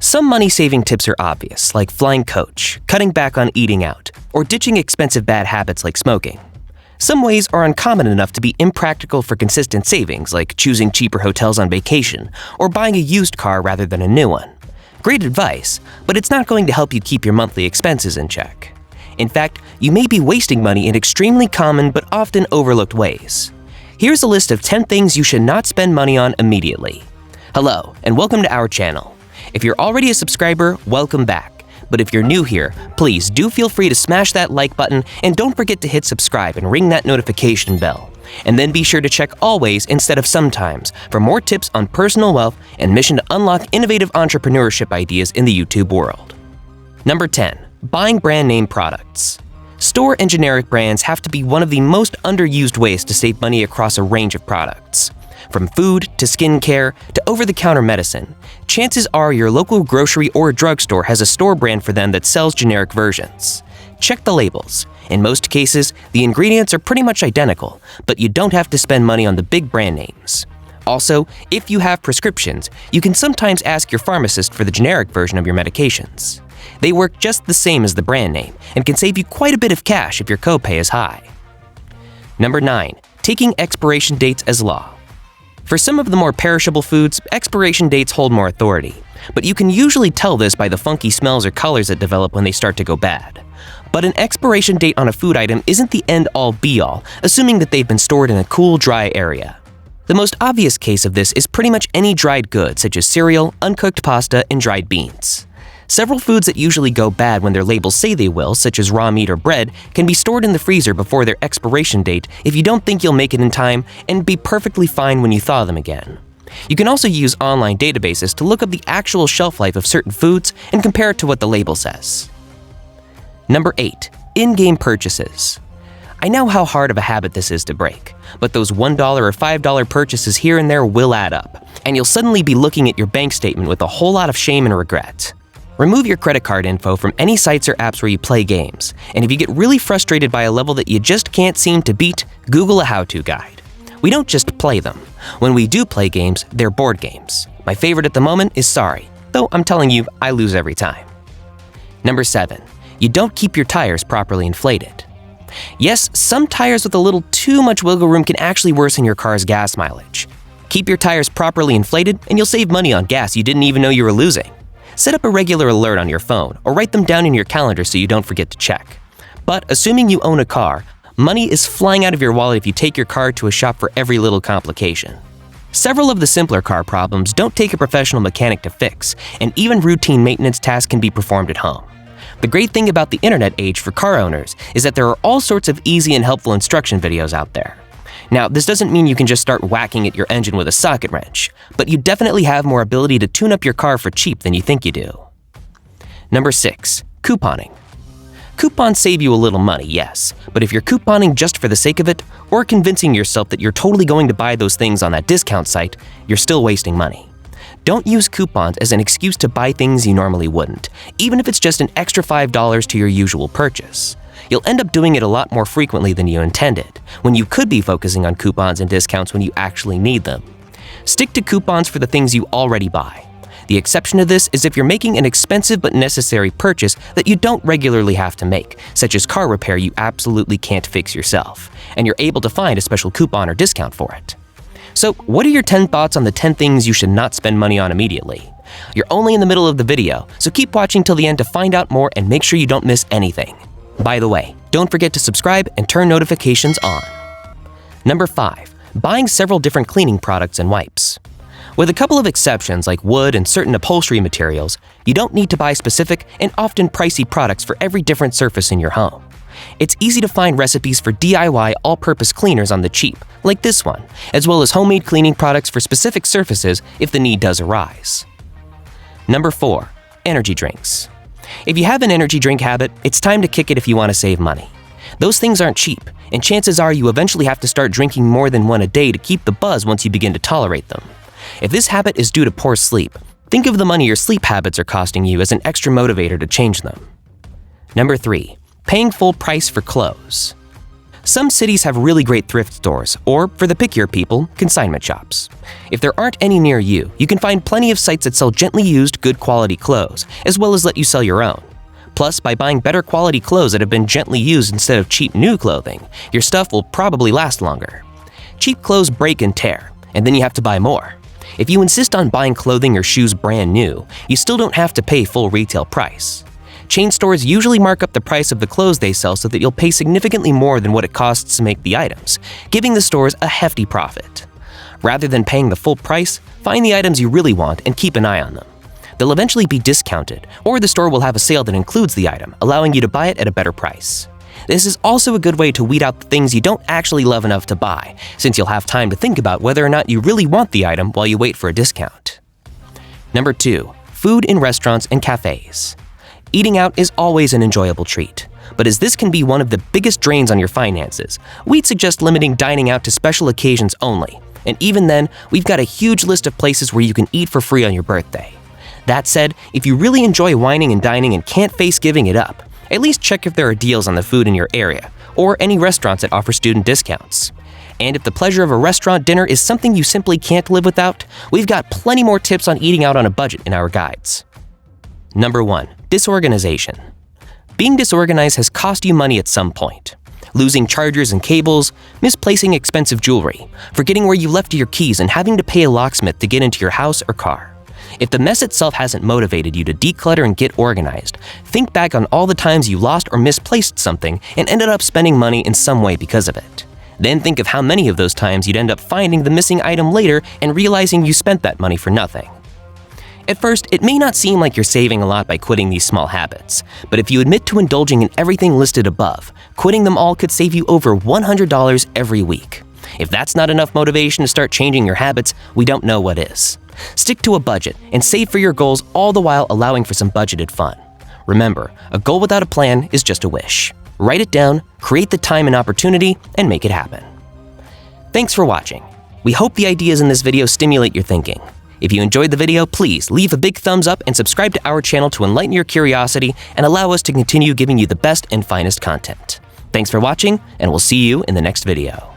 Some money-saving tips are obvious, like flying coach, cutting back on eating out, or ditching expensive bad habits like smoking. Some ways are uncommon enough to be impractical for consistent savings, like choosing cheaper hotels on vacation, or buying a used car rather than a new one. Great advice, but it's not going to help you keep your monthly expenses in check. In fact, you may be wasting money in extremely common but often overlooked ways. Here's a list of 10 things you should not spend money on immediately. Hello, and welcome to our channel. If you're already a subscriber, welcome back. But if you're new here, please do feel free to smash that like button and don't forget to hit subscribe and ring that notification bell. And then be sure to check always instead of sometimes for more tips on personal wealth and mission to unlock innovative entrepreneurship ideas in the YouTube world. Number 10. Buying brand name products. Store and generic brands have to be one of the most underused ways to save money across a range of products. From food to skincare to over-the-counter medicine, chances are your local grocery or drugstore has a store brand for them that sells generic versions. Check the labels. In most cases, the ingredients are pretty much identical, but you don't have to spend money on the big brand names. Also, if you have prescriptions, you can sometimes ask your pharmacist for the generic version of your medications. They work just the same as the brand name and can save you quite a bit of cash if your copay is high. Number 9. Taking expiration dates as law. For some of the more perishable foods, expiration dates hold more authority, but you can usually tell this by the funky smells or colors that develop when they start to go bad. But an expiration date on a food item isn't the end-all be-all, assuming that they've been stored in a cool, dry area. The most obvious case of this is pretty much any dried goods such as cereal, uncooked pasta, and dried beans. Several foods that usually go bad when their labels say they will, such as raw meat or bread, can be stored in the freezer before their expiration date if you don't think you'll make it in time and be perfectly fine when you thaw them again. You can also use online databases to look up the actual shelf life of certain foods and compare it to what the label says. Number 8. In-game purchases. I know how hard of a habit this is to break, but those $1 or $5 purchases here and there will add up, and you'll suddenly be looking at your bank statement with a whole lot of shame and regret. Remove your credit card info from any sites or apps where you play games, and if you get really frustrated by a level that you just can't seem to beat, Google a how-to guide. We don't just play them. When we do play games, they're board games. My favorite at the moment is Sorry, though I'm telling you, I lose every time. Number 7. You don't keep your tires properly inflated. Yes, some tires with a little too much wiggle room can actually worsen your car's gas mileage. Keep your tires properly inflated and you'll save money on gas you didn't even know you were losing. Set up a regular alert on your phone or write them down in your calendar so you don't forget to check. But assuming you own a car, money is flying out of your wallet if you take your car to a shop for every little complication. Several of the simpler car problems don't take a professional mechanic to fix, and even routine maintenance tasks can be performed at home. The great thing about the internet age for car owners is that there are all sorts of easy and helpful instruction videos out there. Now, this doesn't mean you can just start whacking at your engine with a socket wrench, but you definitely have more ability to tune up your car for cheap than you think you do. Number 6. Couponing. Coupons save you a little money, yes, but if you're couponing just for the sake of it, or convincing yourself that you're totally going to buy those things on that discount site, you're still wasting money. Don't use coupons as an excuse to buy things you normally wouldn't, even if it's just an extra $5 to your usual purchase. You'll end up doing it a lot more frequently than you intended, when you could be focusing on coupons and discounts when you actually need them. Stick to coupons for the things you already buy. The exception to this is if you're making an expensive but necessary purchase that you don't regularly have to make, such as car repair you absolutely can't fix yourself, and you're able to find a special coupon or discount for it. So, what are your 10 thoughts on the 10 things you should not spend money on immediately? You're only in the middle of the video, so keep watching till the end to find out more and make sure you don't miss anything. By the way, don't forget to subscribe and turn notifications on. Number 5. Buying several different cleaning products and wipes. With a couple of exceptions like wood and certain upholstery materials, you don't need to buy specific and often pricey products for every different surface in your home. It's easy to find recipes for DIY all-purpose cleaners on the cheap, like this one, as well as homemade cleaning products for specific surfaces if the need does arise. Number 4. Energy drinks. If you have an energy drink habit, it's time to kick it if you want to save money. Those things aren't cheap, and chances are you eventually have to start drinking more than one a day to keep the buzz once you begin to tolerate them. If this habit is due to poor sleep, think of the money your sleep habits are costing you as an extra motivator to change them. Number 3. Paying full price for clothes. Some cities have really great thrift stores, or, for the pickier people, consignment shops. If there aren't any near you, you can find plenty of sites that sell gently used, good quality clothes, as well as let you sell your own. Plus, by buying better quality clothes that have been gently used instead of cheap new clothing, your stuff will probably last longer. Cheap clothes break and tear, and then you have to buy more. If you insist on buying clothing or shoes brand new, you still don't have to pay full retail price. Chain stores usually mark up the price of the clothes they sell so that you'll pay significantly more than what it costs to make the items, giving the stores a hefty profit. Rather than paying the full price, find the items you really want and keep an eye on them. They'll eventually be discounted, or the store will have a sale that includes the item, allowing you to buy it at a better price. This is also a good way to weed out the things you don't actually love enough to buy, since you'll have time to think about whether or not you really want the item while you wait for a discount. Number 2. Food in restaurants and cafes. Eating out is always an enjoyable treat, but as this can be one of the biggest drains on your finances, we'd suggest limiting dining out to special occasions only, and even then, we've got a huge list of places where you can eat for free on your birthday. That said, if you really enjoy wining and dining and can't face giving it up, at least check if there are deals on the food in your area, or any restaurants that offer student discounts. And if the pleasure of a restaurant dinner is something you simply can't live without, we've got plenty more tips on eating out on a budget in our guides. Number 1. Disorganization. Being disorganized has cost you money at some point. Losing chargers and cables, misplacing expensive jewelry, forgetting where you left your keys, and having to pay a locksmith to get into your house or car. If the mess itself hasn't motivated you to declutter and get organized, think back on all the times you lost or misplaced something and ended up spending money in some way because of it. Then think of how many of those times you'd end up finding the missing item later and realizing you spent that money for nothing. At first, it may not seem like you're saving a lot by quitting these small habits, but if you admit to indulging in everything listed above, quitting them all could save you over $100 every week. If that's not enough motivation to start changing your habits, we don't know what is. Stick to a budget and save for your goals, all the while allowing for some budgeted fun. Remember, a goal without a plan is just a wish. Write it down, create the time and opportunity, and make it happen. Thanks for watching. We hope the ideas in this video stimulate your thinking. If you enjoyed the video, please leave a big thumbs up and subscribe to our channel to enlighten your curiosity and allow us to continue giving you the best and finest content. Thanks for watching, and we'll see you in the next video.